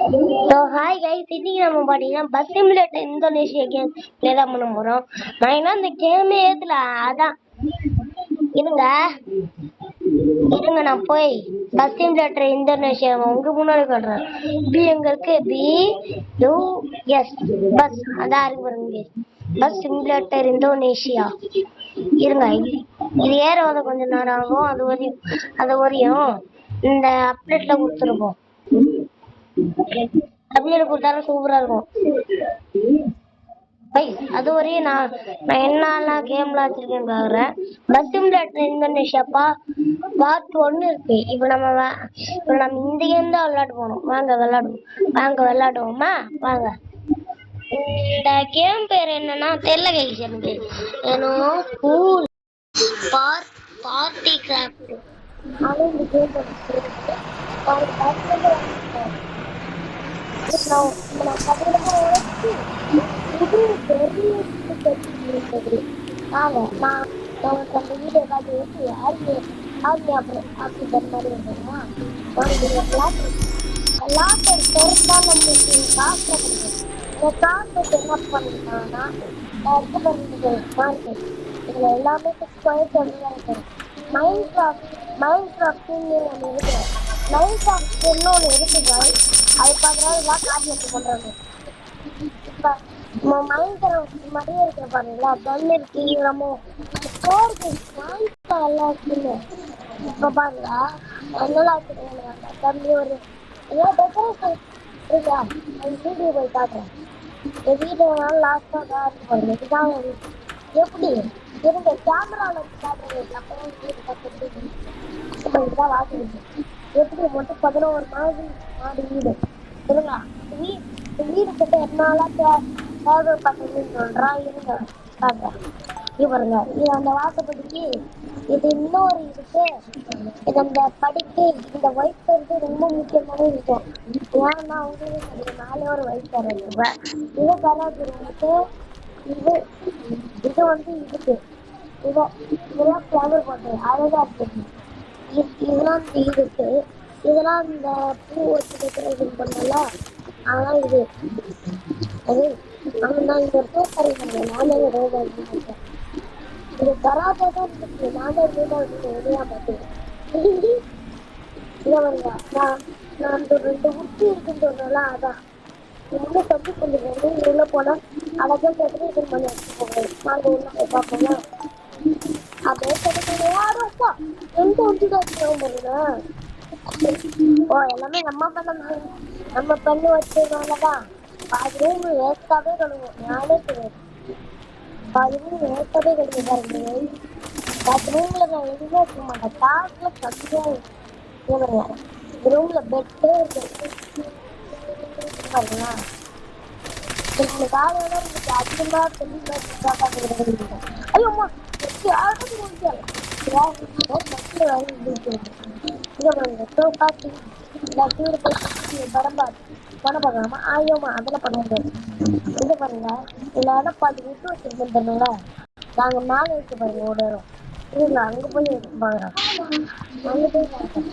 So hi guys, இன்னைக்கு நம்ம பார்த்தீங்கன்னா bus simulator Indonesia game play தான் பண்ண போகிறோம். நான் என்ன இந்த கேமே ஏற்றல, அதான் இருங்க இருங்க நான் போய் பஸ் சிமுலேட்டர் இந்தோனேஷியா உங்க முன்னாடி காட்டுறேன். பி எங்க இருக்கு? BUS பஸ், அதான் இருக்கு பாருங்க. Bus simulator Indonesia. இருங்க, இது ஏற கொஞ்சம் நேரம் ஆகும். அது வரையும் இந்த அப்டேட்ல கொடுத்துருப்போம். அப்டேட் கொடுத்தாலும் சூப்பரா இருக்கும். அது வரையும் நான் என்னெல்லாம் கேம்லாம் வச்சிருக்கேன் பாக்குறேன். பஸ் சிமுலேட்டர் இந்தோனேஷியா பார்ட் 1 இருக்கு. இப்போ நம்ம இந்த கேம் தான் விளையாட போனோம். வாங்க விளையாடுவோமா? வாங்க. இந்த கேம் பேர் என்னன்னா தெரியல கைஸ் எனக்கு. ஏன்னோ கூல் பார்ட்டி கிராஃப்ட். அது இந்த கேம் எல்லாமே இன்னொன்று இருக்குது. அது பார்க்குறதுலாம் காப்பி எடுத்து பண்ணுறாங்க. இப்போ நம்ம மைண்ட் மாதிரியே இருக்கிற பாருங்களா, கல் இருக்கு. நம்ம எல்லாம் இருக்குன்னு இப்போ பாருங்க. என்னெல்லாம் வச்சுருக்காங்க தம்பி, ஒரு ஏதோ டெக்கரேஷன் இருக்கா? அது வீடியோ போய் காட்டுறேன். என் வீடியோனால லாஸ்ட்டாக தான் இருக்கு பாருங்க. இதுதான் எப்படி இருந்த கேமராவில் வச்சு காட்டுறது. அப்போ வீடு கற்றுட்டு தான் வாசிருக்கு. எப்படி மட்டும் 11 மாடி வீடு இருங்க. வீடு கிட்ட என்னால தேவைப்பட்டதுன்னு சொல்றான். இருங்க காட்டுறேன். இது பாருங்க, இது அந்த வாசப்படிக்கு இது இன்னொரு இருக்கு. இது அந்த படிக்கு இந்த ஒயிட் கலருக்கு ரொம்ப முக்கியமான இருக்கும். ஏன்னா உங்களுக்கு மேலே ஒரு ஒயிட் கலர் இருக்கு. இது கலர் இருந்துட்டு இது இதுக்கு இதெல்லாம் ஃப்ளவர் போட்டு அழகா இருக்கு. இதெல்லாம் இருக்கு. இதெல்லாம் இந்த பூ வச்சு டெக்கரேஷன் பண்ணல, அதெல்லாம் இது அது நான் இந்த பேப்பர் நானே இது கராத்தே தான் இருக்கு. நானே வெளியா பார்த்தேன். இதை வருங்க, நான் அந்த 2 உச்சி இருக்குன்னு சொன்னால அதான் உள்ள தம்பி கொஞ்சம் உள்ள போனா அழகா டெக்கரேஷன் பண்ணி வச்சுக்கோங்க. நாங்கள் உள்ள போய் பார்ப்போம்னா அப்படியே கிடைக்கிறப்பா எந்த உச்சி தான் பாருங்க. ஓ எல்லாமே நம்ம பண்ணி வச்சதுனாலதான் பாதி ரூம் வேஸ்டாவே கழுவும். நானே தெரியாது, பாதி ரூம் வேஸ்டாவே கழுவு பாருங்க. பாதி ரூம்ல நான் எதுவுமே இருக்க மாட்டேன். காசுல கம்மியா இருக்கு. ரூம்ல பெட்டே இருக்கு பாருங்களா. காலையில இருந்துச்சு அதிகமா ஐயோம்மா யாரும் முடியாது. படம் பார்க்கலாமா? ஐயோமா அதெல்லாம் பண்ண முடியாது. இது பாருங்க, இதுல பாதி விட்டு வச்சிருக்கேன் பண்ணுங்க. நாங்க மேலே வச்சு பாருங்க ஓடுறோம். இல்ல அங்க போய் பாக்குறோம். அங்க போய் பார்க்கறோம்.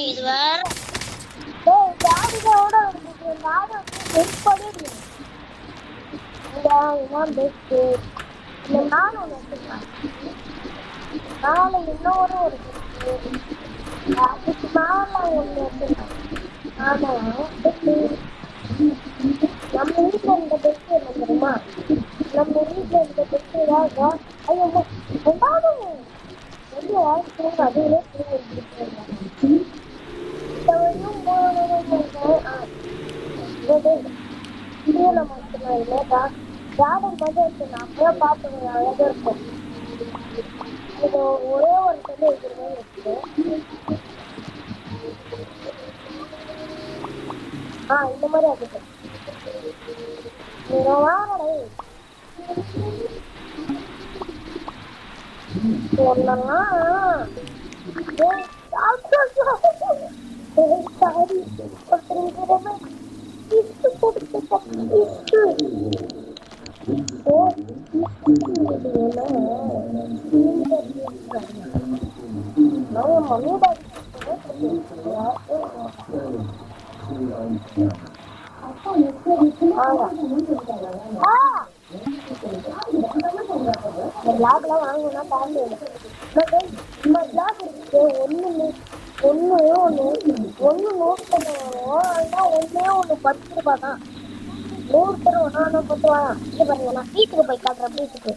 இது வேற நாளை இன்னொரு அதுக்கு மேல ஒண்ணு வச்சிருக்கேன். ஆமா, நம்ம வீட்டுல இந்த பெஸ்ட் என்ன தெரியுமா? நம்ம வீட்டுல இந்த பெஸ்ட் ஏதாவது ஐயோ ரெண்டாவது அதுவே கார்டன் மாதிரி இருக்கு. நான் அப்படியே பார்த்துக்கேன், அழகா இருக்கும். இது ஒரே ஒரு சொல்லி வைக்கிறதே இருக்கு. இந்த மாதிரி ஆகுது. வாங்கடே லாக்லாம் வாங்கணும்னா பாம்பு இந்த லாக் இருக்கு ஒண்ணு நோட் பண்ணுவோம். ஆனால் ஒண்ணு 10 ரூபாய் தான். 100 ஒன்று பண்ணுவாங்க. இது பாருங்க, நான் பீச்சுக்கு போய் காட்டுறேன். பீச்சுக்கு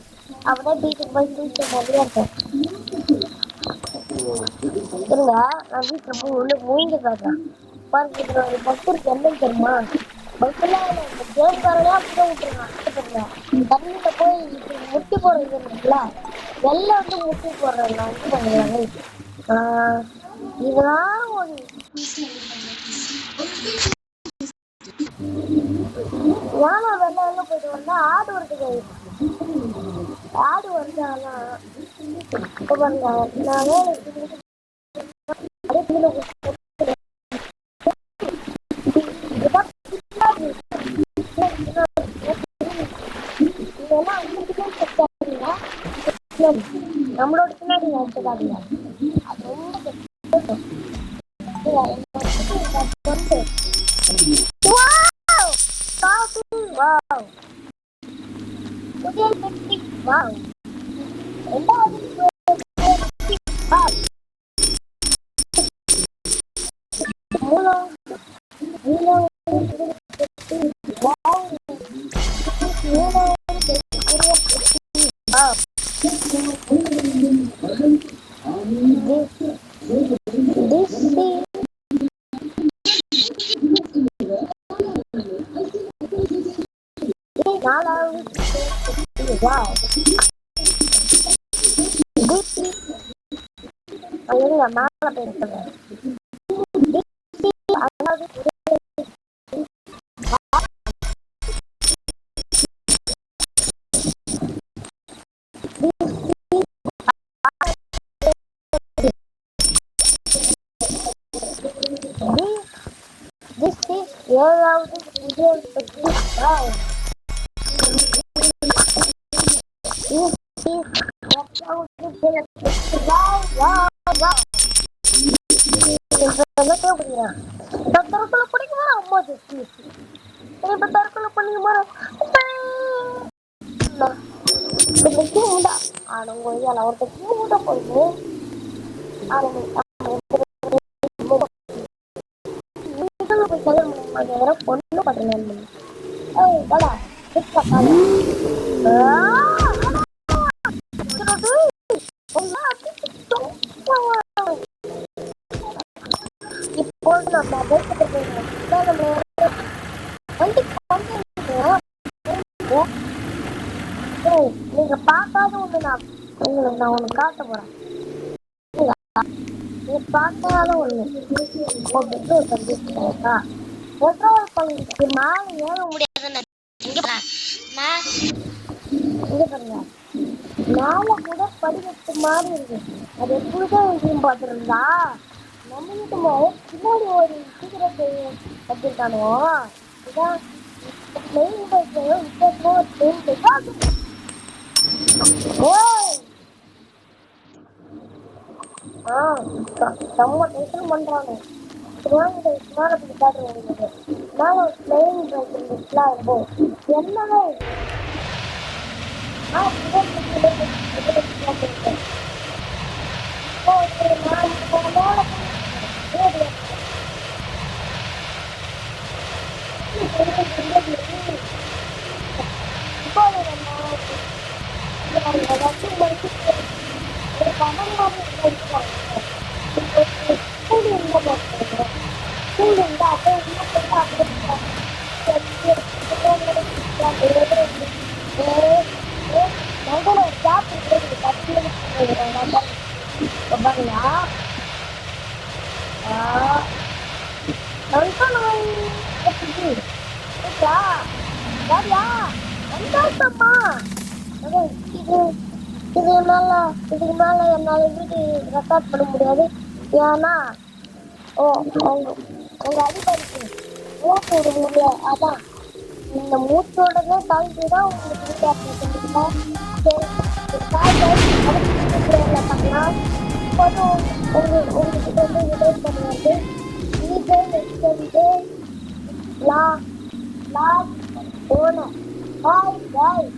அப்பதான் பீச்சுக்கு போய் பீச்சு மாதிரியா இருக்கும். இருங்க, நான் வீட்டில் போய் உள்ள மூழ்கி காட்டுறேன். பாருங்க, இதுல ஒரு பஸ் இருக்கு. என்னன்னு தெரியுமா? பஸ்லாம் இந்த கேம்காரனே அப்படிதான் விட்டுருக்கான். தண்ணியில போய் இப்படி முட்டி போடுறது இருக்குல்ல, வெளில வந்து முட்டி போடுறேன். நான் வந்து பண்ணுறாங்க இதெல்லாம் ஒரு யானை வெளில போயிட்டு வந்தா ஆடு வருது. ஆடு வந்தானா பாருங்க, நான் நம்மளோட பின்னாடி வச்சுக்காதீங்க. மேல போயிருக்கேன். ஏழாவது பிடிக்குமா? அம்மா இப்ப தற்கொலை பண்ணிக்குமா? ஒருத்தர் போயிட்டு பொண்ணு பண்றேன். இப்போ நம்ம நீங்க பார்க்காத ஒண்ணு நான் ஒண்ணு காட்ட போறேன். நீங்க பார்க்காத ஒண்ணு பெட்ரோல் பங்குக்கு மேல ஏற முடியாதுன்னு பாருங்க. மேல கூட படிக்கட்டு மாதிரி இருக்கு. அது எப்படிதான் விஷயம் பார்த்துருந்தா நம்ம வீட்டு பின்னாடி ஒரு சீக்கிரத்தை வச்சிருக்கானோ. இதான் மெயின் பைக் செம்ம டென்ஷன் பண்றாங்க. விமானத்துக்கு காட்டுறது மேல ஒரு பிளேன் இருந்துச்சுலாம் இருக்கும். என்னவே இதுக்கு மேல என்னால வீட்டு ரெக்கார்ட் பண்ண முடியாது. ஏன்னா உங்க அடிப்படைக்கு ஓட்டு விட முடியாது. அதான் நீங்க மூச்சோடனே காய்ச்சி தான் உங்களுக்கு வீடியோ அப்லோட் பண்ணுவீங்க. சரி, காய் அடுத்த வீடியோல பார்க்கலாம். இப்போது உங்ககிட்ட வந்து விடை பண்ணுவது விஜய் எக்ஸ்டென்ட் லா லாஸ்ட் ஓனர். பாய் பாய்.